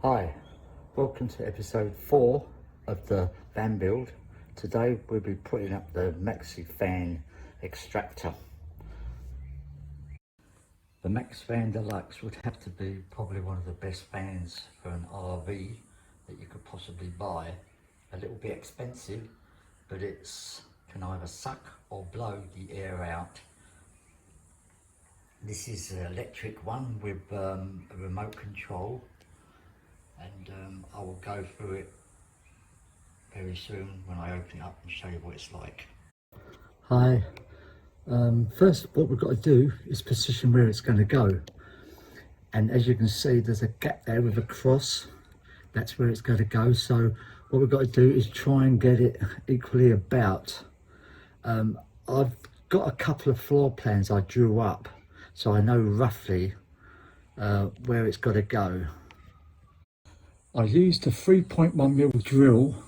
Hi, welcome to episode 4 of the van build. Today we'll be putting up the Maxx fan extractor. The Maxx Fan Deluxe would have to be probably one of the best fans for an RV that you could possibly buy. A little bit expensive, but it's can either suck or blow the air out. This is an electric one with a remote control, and I will go through it very soon when I open it up and show you what it's like. Hi, first what we've got to do is position where it's going to go, and as you can see there's a gap there with a cross. That's where it's going to go, so what we've got to do is try and get it equally about. I've got a couple of floor plans I drew up, so I know roughly where it's got to go. I used a 3.1mm drill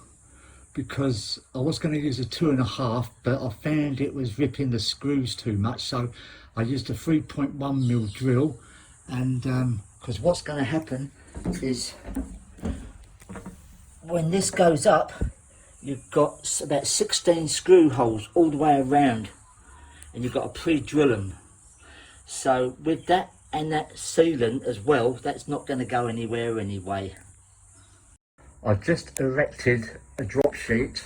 because I was going to use a 2.5, but I found it was ripping the screws too much, so I used a 3.1mm drill. And because what's going to happen is when this goes up, you've got about 16 screw holes all the way around, and you've got to pre-drill them. So with that and that sealant as well, that's not going to go anywhere anyway. I've just erected a drop sheet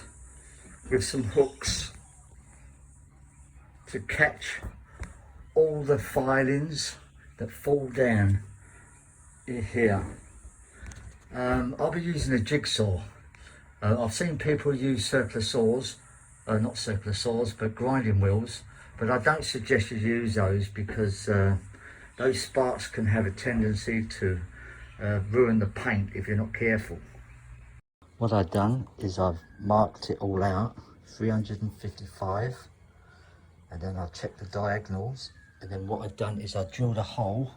with some hooks to catch all the filings that fall down in here. I'll be using a jigsaw. I've seen people use circular saws, not circular saws, but grinding wheels, but I don't suggest you use those because those sparks can have a tendency to ruin the paint if you're not careful. What I've done is I've marked it all out, 355, and then I've checked the diagonals, and then what I've done is I drilled a hole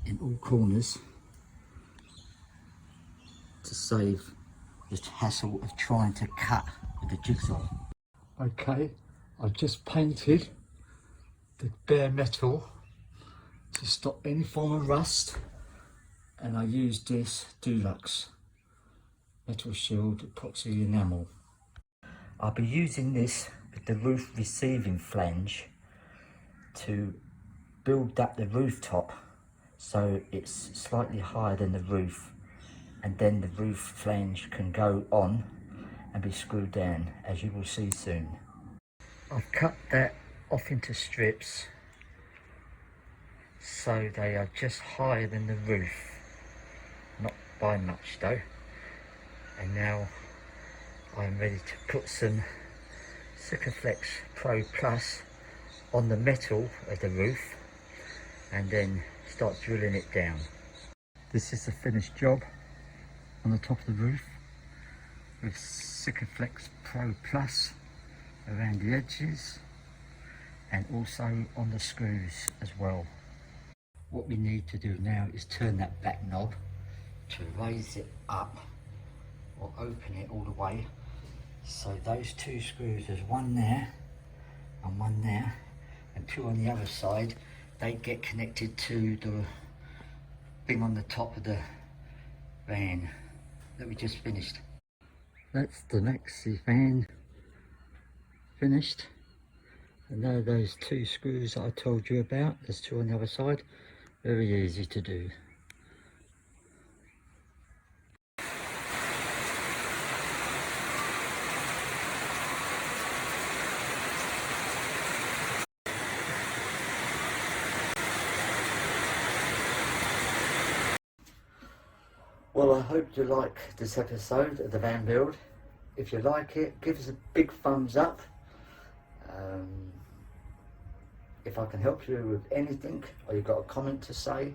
in all corners to save the hassle of trying to cut with the jigsaw. Okay, I've just painted the bare metal to stop any form of rust, and I used this Deluxe metal shield epoxy enamel. I'll be using this with the roof receiving flange to build up the rooftop so it's slightly higher than the roof, and then the roof flange can go on and be screwed down, as you will see soon. I've cut that off into strips so they are just higher than the roof, not by much though. And now I'm ready to put some Sikaflex Pro Plus on the metal of the roof and then start drilling it down. This is the finished job on the top of the roof with Sikaflex Pro Plus around the edges and also on the screws as well. What we need to do now is turn that back knob to raise it up or open it all the way. So those two screws, there's one there and one there and two on the other side, they get connected to the thing on the top of the van that we just finished. That's the Maxx fan finished, and now those two screws that I told you about, there's two on the other side, very easy to do. Well, I hope you like this episode of the van build. If you like it, give us a big thumbs up. If I can help you with anything, or you've got a comment to say,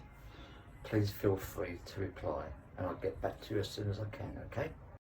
please feel free to reply, and I'll get back to you as soon as I can, okay?